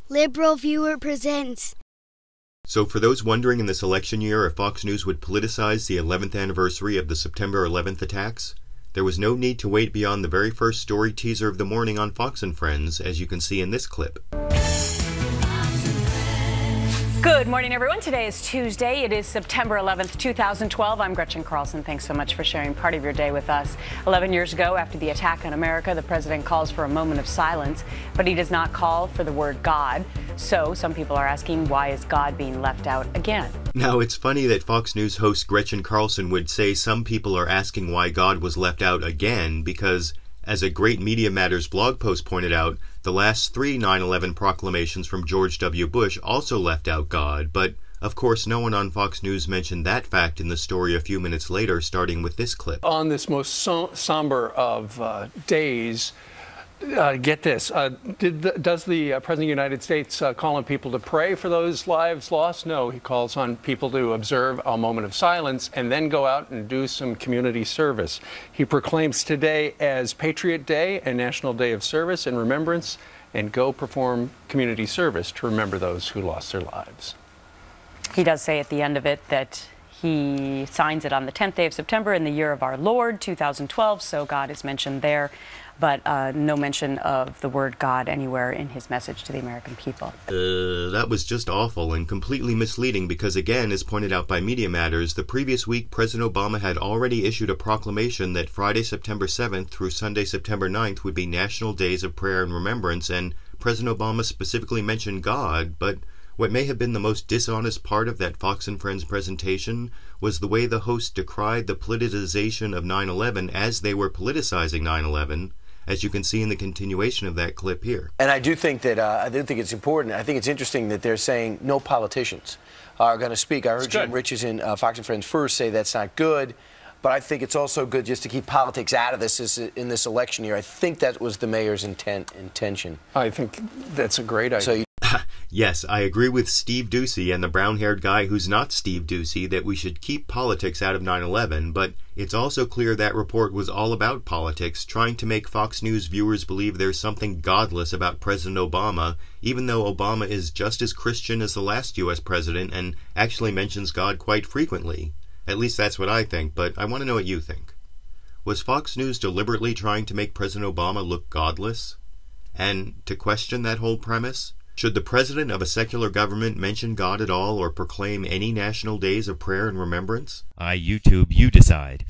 LiberalViewer presents. So for those wondering in this election year if Fox News would politicize the 11th anniversary of the September 11th attacks, there was no need to wait beyond the very first story teaser of the morning on Fox & Friends, as you can see in this clip. Good morning, everyone. Today is Tuesday. It is September 11th, 2012. I'm Gretchen Carlson. Thanks so much for sharing part of your day with us. 11 years ago, after the attack on America, the president calls for a moment of silence, but he does not call for the word God. So some people are asking, why is God being left out again? Now, it's funny that Fox News host Gretchen Carlson would say some people are asking why God was left out again because, as a Great Media Matters blog post pointed out, the last three 9/11 proclamations from George W. Bush also left out God, but of course no one on Fox News mentioned that fact in the story a few minutes later, starting with this clip. On this most somber of days, get this, does the President of the United States call on people to pray for those lives lost? No, he calls on people to observe a moment of silence and then go out and do some community service. He proclaims today as Patriot Day and National Day of Service and Remembrance, and go perform community service to remember those who lost their lives. He does say at the end of it that he signs it on the 10th day of September in the year of our Lord, 2012, so God is mentioned there, but no mention of the word God anywhere in his message to the American people. That was just awful and completely misleading because, again, as pointed out by Media Matters, the previous week President Obama had already issued a proclamation that Friday, September 7th through Sunday, September 9th would be National Days of Prayer and Remembrance, and President Obama specifically mentioned God, but what may have been the most dishonest part of that Fox & Friends presentation was the way the host decried the politicization of 9/11 as they were politicizing 9/11, as you can see in the continuation of that clip here. And I do think that I do think it's important. I think it's interesting that they're saying no politicians are going to speak. I heard Jim Richards in Fox & Friends first say that's not good, but I think it's also good just to keep politics out of this in this election year. I think that was the mayor's intention. I think that's a great idea. Yes, I agree with Steve Doocy and the brown-haired guy who's not Steve Doocy that we should keep politics out of 9/11, but it's also clear that report was all about politics, trying to make Fox News viewers believe there's something godless about President Obama, even though Obama is just as Christian as the last U.S. president and actually mentions God quite frequently. At least that's what I think, but I want to know what you think. Was Fox News deliberately trying to make President Obama look godless? And to question that whole premise, should the president of a secular government mention God at all or proclaim any national days of prayer and remembrance? YouTube, you decide.